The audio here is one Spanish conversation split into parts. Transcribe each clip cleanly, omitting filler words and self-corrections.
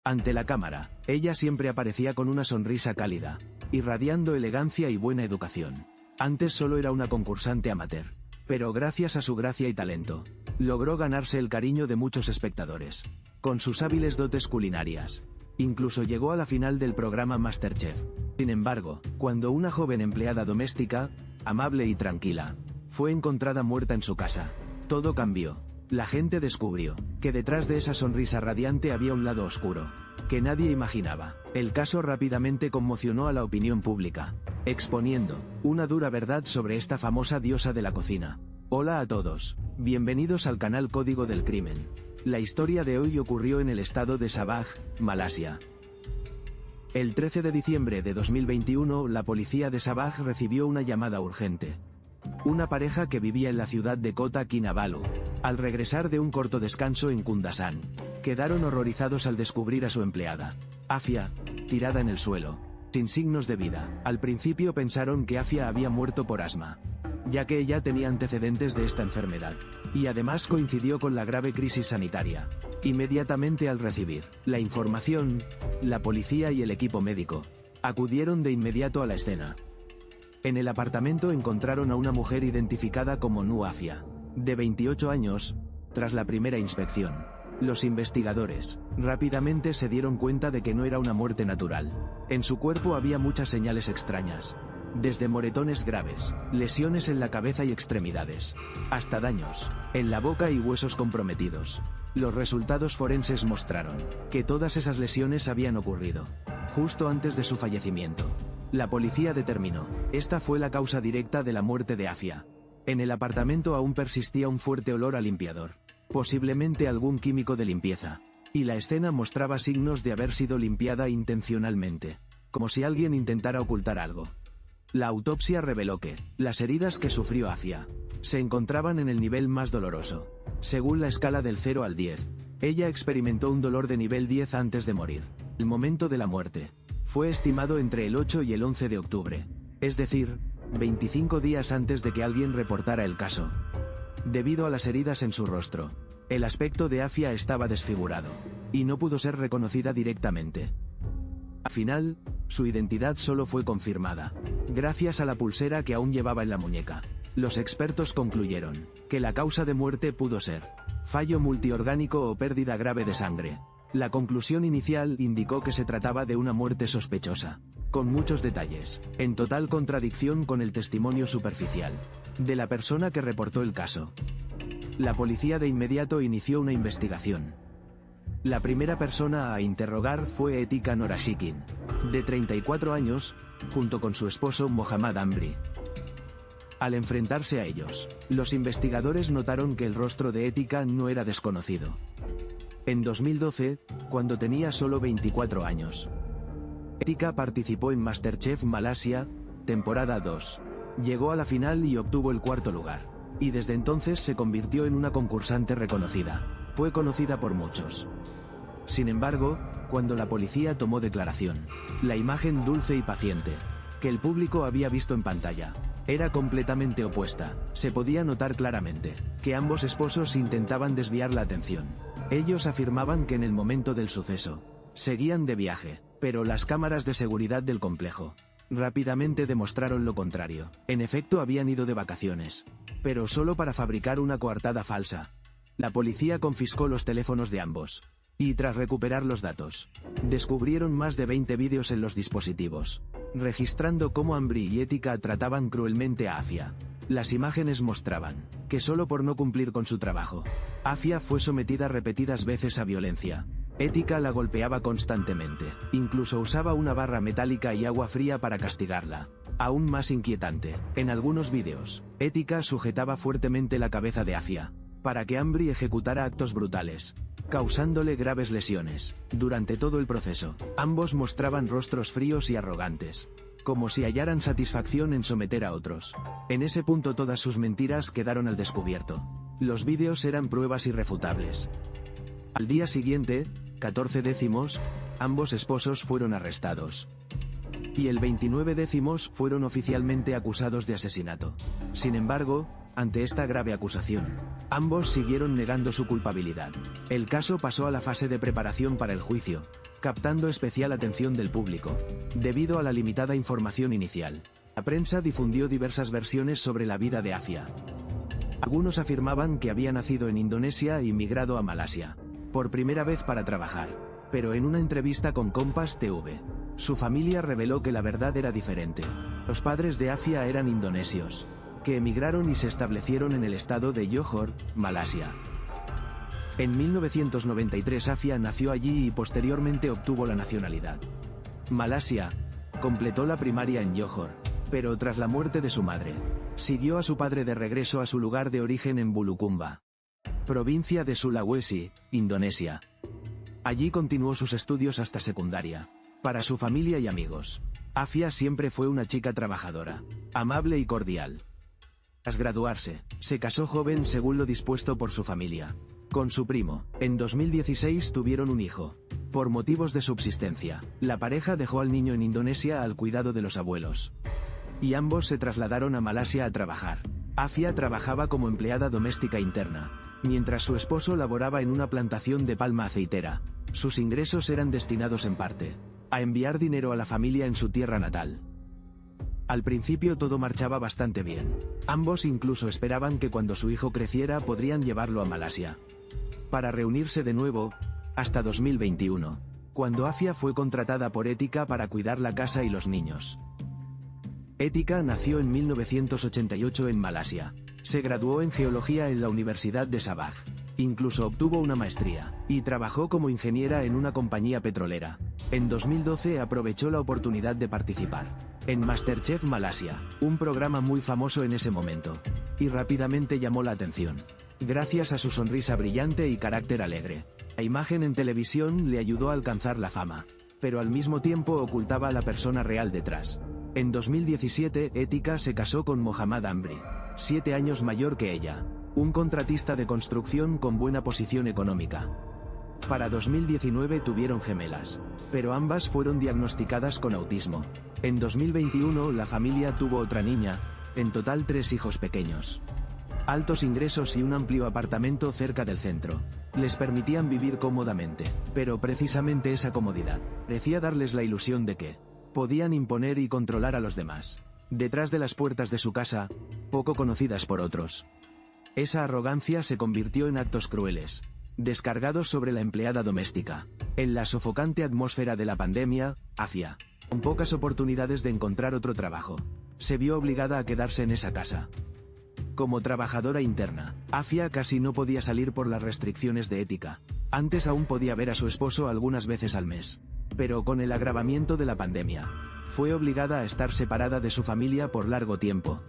Ante la cámara, ella siempre aparecía con una sonrisa cálida, irradiando elegancia y buena educación. Antes solo era una concursante amateur, pero gracias a su gracia y talento, logró ganarse el cariño de muchos espectadores, con sus hábiles dotes culinarias. Incluso llegó a la final del programa MasterChef. Sin embargo, cuando una joven empleada doméstica, amable y tranquila, fue encontrada muerta en su casa, todo cambió. La gente descubrió que detrás de esa sonrisa radiante había un lado oscuro, que nadie imaginaba. El caso rápidamente conmocionó a la opinión pública, exponiendo una dura verdad sobre esta famosa diosa de la cocina. Hola a todos, bienvenidos al canal Código del Crimen. La historia de hoy ocurrió en el estado de Sabah, Malasia. El 13 de diciembre de 2021, la policía de Sabah recibió una llamada urgente. Una pareja que vivía en la ciudad de Kota Kinabalu, al regresar de un corto descanso en Kundasan, quedaron horrorizados al descubrir a su empleada, Afia, tirada en el suelo, sin signos de vida. Al principio pensaron que Afia había muerto por asma, ya que ella tenía antecedentes de esta enfermedad, y además coincidió con la grave crisis sanitaria. Inmediatamente al recibir la información, la policía y el equipo médico acudieron de inmediato a la escena. En el apartamento encontraron a una mujer identificada como Nu Afia, de 28 años. Tras la primera inspección, los investigadores rápidamente se dieron cuenta de que no era una muerte natural. En su cuerpo había muchas señales extrañas, desde moretones graves, lesiones en la cabeza y extremidades, hasta daños en la boca y huesos comprometidos. Los resultados forenses mostraron que todas esas lesiones habían ocurrido justo antes de su fallecimiento. La policía determinó, esta fue la causa directa de la muerte de Afia. En el apartamento aún persistía un fuerte olor a limpiador, posiblemente algún químico de limpieza, y la escena mostraba signos de haber sido limpiada intencionalmente, como si alguien intentara ocultar algo. La autopsia reveló que las heridas que sufrió Afia se encontraban en el nivel más doloroso. Según la escala del 0 al 10, ella experimentó un dolor de nivel 10 antes de morir. El momento de la muerte fue estimado entre el 8 y el 11 de octubre, es decir, 25 días antes de que alguien reportara el caso. Debido a las heridas en su rostro, el aspecto de Afia estaba desfigurado, y no pudo ser reconocida directamente. Al final, su identidad solo fue confirmada, gracias a la pulsera que aún llevaba en la muñeca. Los expertos concluyeron que la causa de muerte pudo ser fallo multiorgánico o pérdida grave de sangre. La conclusión inicial indicó que se trataba de una muerte sospechosa, con muchos detalles, en total contradicción con el testimonio superficial de la persona que reportó el caso. La policía de inmediato inició una investigación. La primera persona a interrogar fue Etika Norashikin, de 34 años, junto con su esposo Mohammad Ambri. Al enfrentarse a ellos, los investigadores notaron que el rostro de Etika no era desconocido. En 2012, cuando tenía solo 24 años, Etika participó en MasterChef Malasia, temporada 2. Llegó a la final y obtuvo el cuarto lugar, y desde entonces se convirtió en una concursante reconocida. Fue conocida por muchos. Sin embargo, cuando la policía tomó declaración, la imagen dulce y paciente que el público había visto en pantalla era completamente opuesta. Se podía notar claramente que ambos esposos intentaban desviar la atención. Ellos afirmaban que en el momento del suceso seguían de viaje, pero las cámaras de seguridad del complejo rápidamente demostraron lo contrario. En efecto, habían ido de vacaciones, pero solo para fabricar una coartada falsa. La policía confiscó los teléfonos de ambos, y tras recuperar los datos, descubrieron más de 20 vídeos en los dispositivos, registrando cómo Ambri y Etika trataban cruelmente a Afia. Las imágenes mostraban que solo por no cumplir con su trabajo, Afia fue sometida repetidas veces a violencia. Etika la golpeaba constantemente, incluso usaba una barra metálica y agua fría para castigarla. Aún más inquietante, en algunos vídeos, Etika sujetaba fuertemente la cabeza de Afia, para que Ambri ejecutara actos brutales, causándole graves lesiones. Durante todo el proceso, ambos mostraban rostros fríos y arrogantes, como si hallaran satisfacción en someter a otros. En ese punto todas sus mentiras quedaron al descubierto. Los vídeos eran pruebas irrefutables. Al día siguiente, 14 décimos, ambos esposos fueron arrestados. Y el 29 décimos fueron oficialmente acusados de asesinato. Sin embargo, ante esta grave acusación, ambos siguieron negando su culpabilidad. El caso pasó a la fase de preparación para el juicio, captando especial atención del público, debido a la limitada información inicial. La prensa difundió diversas versiones sobre la vida de Afia. Algunos afirmaban que había nacido en Indonesia y migrado a Malasia, por primera vez para trabajar. Pero en una entrevista con Kompas TV, su familia reveló que la verdad era diferente. Los padres de Afia eran indonesios, que emigraron y se establecieron en el estado de Johor, Malasia. En 1993 Afia nació allí y posteriormente obtuvo la nacionalidad Malasia. Completó la primaria en Johor, pero tras la muerte de su madre, siguió a su padre de regreso a su lugar de origen en Bulukumba, provincia de Sulawesi, Indonesia. Allí continuó sus estudios hasta secundaria. Para su familia y amigos, Afia siempre fue una chica trabajadora, amable y cordial. Tras graduarse, se casó joven según lo dispuesto por su familia, con su primo. En 2016 tuvieron un hijo. Por motivos de subsistencia, la pareja dejó al niño en Indonesia al cuidado de los abuelos, y ambos se trasladaron a Malasia a trabajar. Afia trabajaba como empleada doméstica interna, mientras su esposo laboraba en una plantación de palma aceitera. Sus ingresos eran destinados en parte a enviar dinero a la familia en su tierra natal. Al principio todo marchaba bastante bien. Ambos incluso esperaban que cuando su hijo creciera podrían llevarlo a Malasia para reunirse de nuevo, hasta 2021, cuando Afia fue contratada por Etika para cuidar la casa y los niños. Etika nació en 1988 en Malasia. Se graduó en geología en la Universidad de Sabah. Incluso obtuvo una maestría, y trabajó como ingeniera en una compañía petrolera. En 2012 aprovechó la oportunidad de participar en MasterChef Malasia, un programa muy famoso en ese momento, y rápidamente llamó la atención, gracias a su sonrisa brillante y carácter alegre. La imagen en televisión le ayudó a alcanzar la fama, pero al mismo tiempo ocultaba a la persona real detrás. En 2017, Etika se casó con Mohammad Amri, 7 años mayor que ella, un contratista de construcción con buena posición económica. Para 2019 tuvieron gemelas, pero ambas fueron diagnosticadas con autismo. En 2021 la familia tuvo otra niña, en total 3 hijos pequeños. Altos ingresos y un amplio apartamento cerca del centro les permitían vivir cómodamente, pero precisamente esa comodidad parecía darles la ilusión de que podían imponer y controlar a los demás. Detrás de las puertas de su casa, poco conocidas por otros, esa arrogancia se convirtió en actos crueles, descargados sobre la empleada doméstica. En la sofocante atmósfera de la pandemia, Afia, con pocas oportunidades de encontrar otro trabajo, se vio obligada a quedarse en esa casa. Como trabajadora interna, Afia casi no podía salir por las restricciones de Etika. Antes aún podía ver a su esposo algunas veces al mes, pero con el agravamiento de la pandemia, fue obligada a estar separada de su familia por largo tiempo.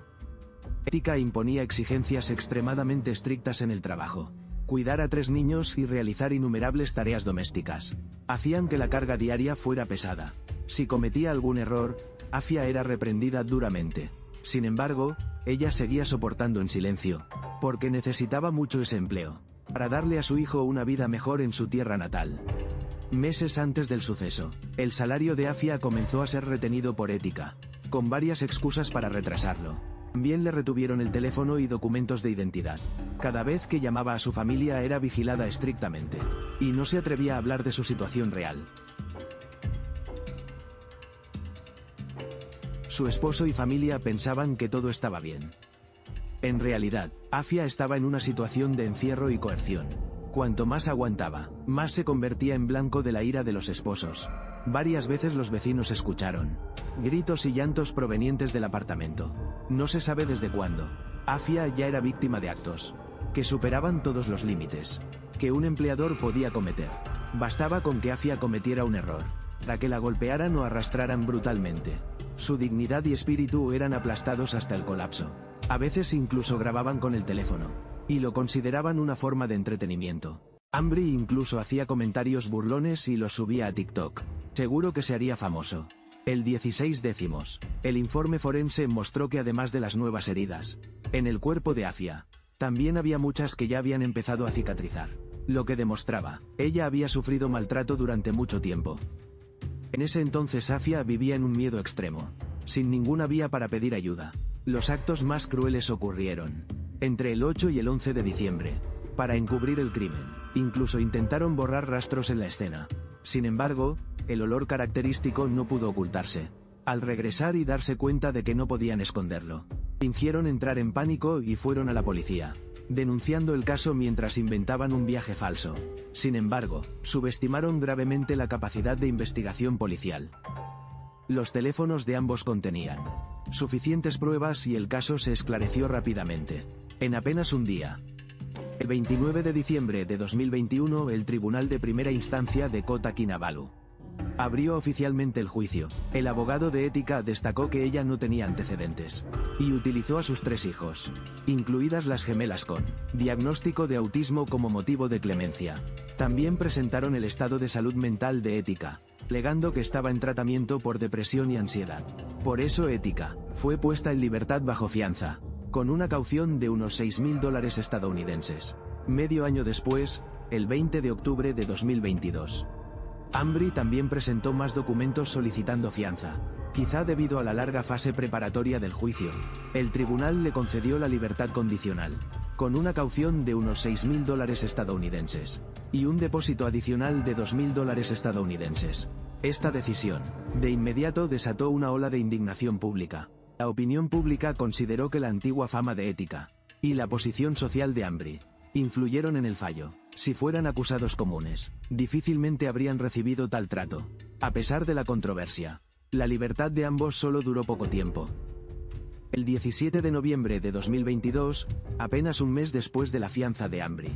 Etika imponía exigencias extremadamente estrictas en el trabajo. Cuidar a 3 niños y realizar innumerables tareas domésticas hacían que la carga diaria fuera pesada. Si cometía algún error, Afia era reprendida duramente. Sin embargo, ella seguía soportando en silencio, porque necesitaba mucho ese empleo para darle a su hijo una vida mejor en su tierra natal. Meses antes del suceso, el salario de Afia comenzó a ser retenido por Etika, con varias excusas para retrasarlo. También le retuvieron el teléfono y documentos de identidad. Cada vez que llamaba a su familia era vigilada estrictamente, y no se atrevía a hablar de su situación real. Su esposo y familia pensaban que todo estaba bien. En realidad, Afia estaba en una situación de encierro y coerción. Cuanto más aguantaba, más se convertía en blanco de la ira de los esposos. Varias veces los vecinos escucharon gritos y llantos provenientes del apartamento. No se sabe desde cuándo. Afia ya era víctima de actos que superaban todos los límites que un empleador podía cometer. Bastaba con que Afia cometiera un error para que la golpearan o arrastraran brutalmente. Su dignidad y espíritu eran aplastados hasta el colapso. A veces incluso grababan con el teléfono, y lo consideraban una forma de entretenimiento. Amri incluso hacía comentarios burlones y los subía a TikTok. Seguro que se haría famoso. El 16 décimos. El informe forense mostró que además de las nuevas heridas en el cuerpo de Afia, también había muchas que ya habían empezado a cicatrizar, lo que demostraba, ella había sufrido maltrato durante mucho tiempo. En ese entonces Afia vivía en un miedo extremo, sin ninguna vía para pedir ayuda. Los actos más crueles ocurrieron entre el 8 y el 11 de diciembre. Para encubrir el crimen, incluso intentaron borrar rastros en la escena. Sin embargo, el olor característico no pudo ocultarse. Al regresar y darse cuenta de que no podían esconderlo, fingieron entrar en pánico y fueron a la policía, denunciando el caso mientras inventaban un viaje falso. Sin embargo, subestimaron gravemente la capacidad de investigación policial. Los teléfonos de ambos contenían suficientes pruebas y el caso se esclareció rápidamente, en apenas un día. El 29 de diciembre de 2021, el Tribunal de Primera Instancia de Kota Kinabalu abrió oficialmente el juicio. El abogado de ética destacó que ella no tenía antecedentes y utilizó a sus 3 hijos, incluidas las gemelas con diagnóstico de autismo, como motivo de clemencia. También presentaron el estado de salud mental de ética, alegando que estaba en tratamiento por depresión y ansiedad. Por eso ética fue puesta en libertad bajo fianza, con una caución de unos $6.000 estadounidenses. Medio año después, el 20 de octubre de 2022, Ambry también presentó más documentos solicitando fianza. Quizá debido a la larga fase preparatoria del juicio, el tribunal le concedió la libertad condicional, con una caución de unos $6.000 estadounidenses, y un depósito adicional de $2.000 estadounidenses. Esta decisión, de inmediato, desató una ola de indignación pública. La opinión pública consideró que la antigua fama de ética y la posición social de Ambry influyeron en el fallo. Si fueran acusados comunes, difícilmente habrían recibido tal trato. A pesar de la controversia, la libertad de ambos solo duró poco tiempo. El 17 de noviembre de 2022, apenas un mes después de la fianza de Ambry,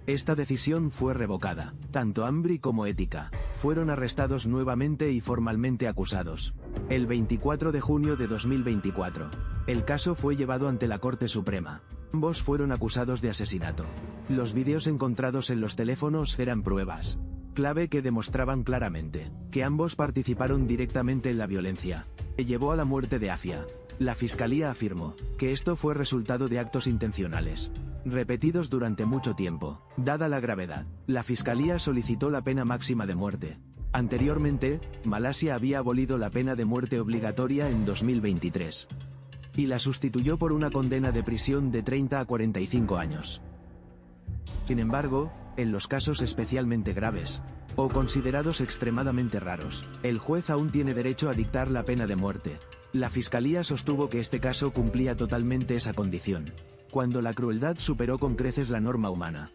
esta decisión fue revocada. Tanto Ambry como ética fueron arrestados nuevamente y formalmente acusados. El 24 de junio de 2024, el caso fue llevado ante la Corte Suprema. Ambos fueron acusados de asesinato. Los vídeos encontrados en los teléfonos eran pruebas clave que demostraban claramente que ambos participaron directamente en la violencia que llevó a la muerte de Afia. La fiscalía afirmó que esto fue resultado de actos intencionales, repetidos durante mucho tiempo. Dada la gravedad, la fiscalía solicitó la pena máxima de muerte. Anteriormente, Malasia había abolido la pena de muerte obligatoria en 2023. Y la sustituyó por una condena de prisión de 30 a 45 años. Sin embargo, en los casos especialmente graves, o considerados extremadamente raros, el juez aún tiene derecho a dictar la pena de muerte. La fiscalía sostuvo que este caso cumplía totalmente esa condición, cuando la crueldad superó con creces la norma humana.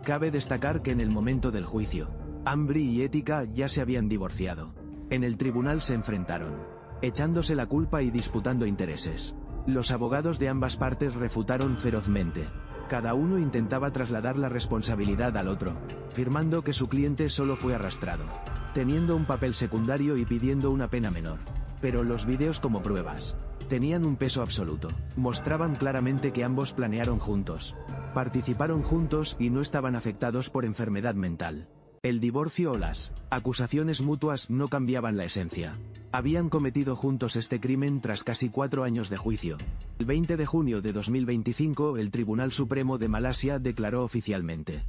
Cabe destacar que en el momento del juicio, Ambry y ética ya se habían divorciado. En el tribunal se enfrentaron, echándose la culpa y disputando intereses. Los abogados de ambas partes refutaron ferozmente. Cada uno intentaba trasladar la responsabilidad al otro, afirmando que su cliente solo fue arrastrado, teniendo un papel secundario y pidiendo una pena menor. Pero los vídeos como pruebas tenían un peso absoluto. Mostraban claramente que ambos planearon juntos, participaron juntos y no estaban afectados por enfermedad mental. El divorcio o las acusaciones mutuas no cambiaban la esencia. Habían cometido juntos este crimen tras casi 4 años de juicio. El 20 de junio de 2025, el Tribunal Supremo de Malasia declaró oficialmente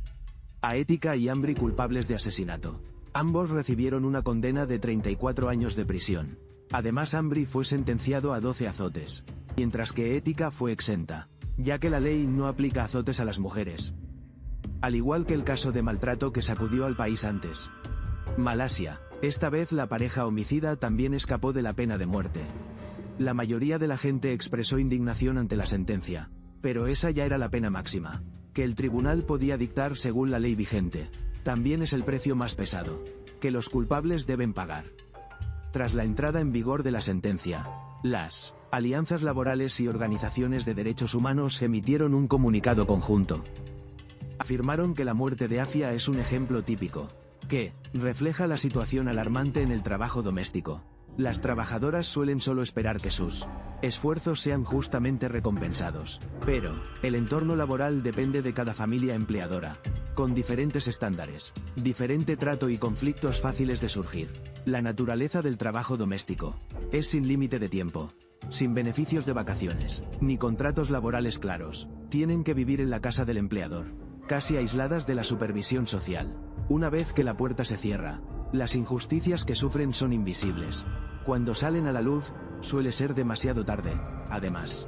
a ética y Ambry culpables de asesinato. Ambos recibieron una condena de 34 años de prisión. Además, Ambry fue sentenciado a 12 azotes, mientras que ética fue exenta, ya que la ley no aplica azotes a las mujeres. Al igual que el caso de maltrato que sacudió al país antes. Malasia. Esta vez la pareja homicida también escapó de la pena de muerte. La mayoría de la gente expresó indignación ante la sentencia, pero esa ya era la pena máxima, que el tribunal podía dictar según la ley vigente. También es el precio más pesado, que los culpables deben pagar. Tras la entrada en vigor de la sentencia, las alianzas laborales y organizaciones de derechos humanos emitieron un comunicado conjunto. Afirmaron que la muerte de Afia es un ejemplo típico, que refleja la situación alarmante en el trabajo doméstico. Las trabajadoras suelen solo esperar que sus esfuerzos sean justamente recompensados, pero el entorno laboral depende de cada familia empleadora, con diferentes estándares, diferente trato y conflictos fáciles de surgir. La naturaleza del trabajo doméstico es sin límite de tiempo, sin beneficios de vacaciones, ni contratos laborales claros. Tienen que vivir en la casa del empleador, casi aisladas de la supervisión social. Una vez que la puerta se cierra, las injusticias que sufren son invisibles. Cuando salen a la luz, suele ser demasiado tarde. Además,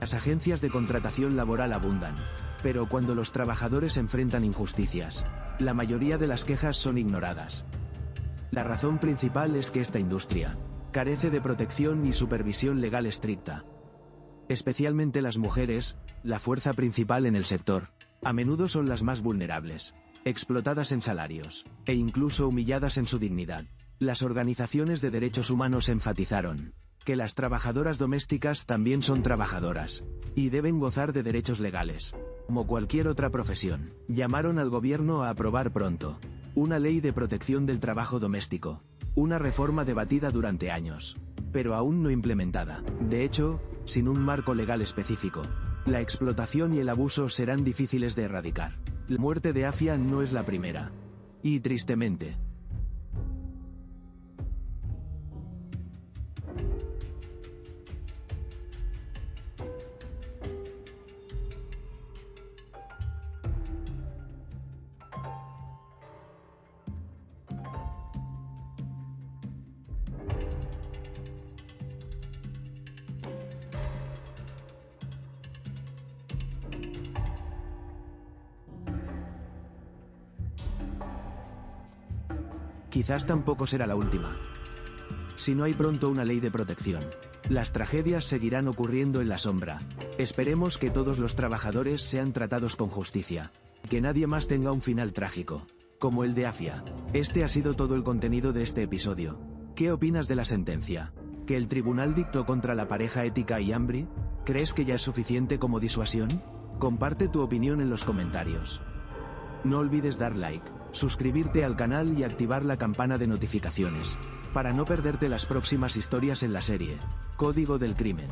Las agencias de contratación laboral abundan, pero cuando los trabajadores enfrentan injusticias, la mayoría de las quejas son ignoradas. La razón principal es que esta industria carece de protección y supervisión legal estricta. Especialmente las mujeres, la fuerza principal en el sector, a menudo son las más vulnerables, explotadas en salarios, e incluso humilladas en su dignidad. Las organizaciones de derechos humanos enfatizaron que las trabajadoras domésticas también son trabajadoras, y deben gozar de derechos legales, como cualquier otra profesión. Llamaron al gobierno a aprobar pronto una ley de protección del trabajo doméstico, una reforma debatida durante años, pero aún no implementada. De hecho, sin un marco legal específico, la explotación y el abuso serán difíciles de erradicar. La muerte de Afia no es la primera. Y tristemente, quizás tampoco será la última. Si no hay pronto una ley de protección, las tragedias seguirán ocurriendo en la sombra. Esperemos que todos los trabajadores sean tratados con justicia, que nadie más tenga un final trágico, como el de Afia. Este ha sido todo el contenido de este episodio. ¿Qué opinas de la sentencia que el tribunal dictó contra la pareja Etika y Ambry? ¿Crees que ya es suficiente como disuasión? Comparte tu opinión en los comentarios. No olvides dar like, suscribirte al canal y activar la campana de notificaciones, para no perderte las próximas historias en la serie Código del Crimen.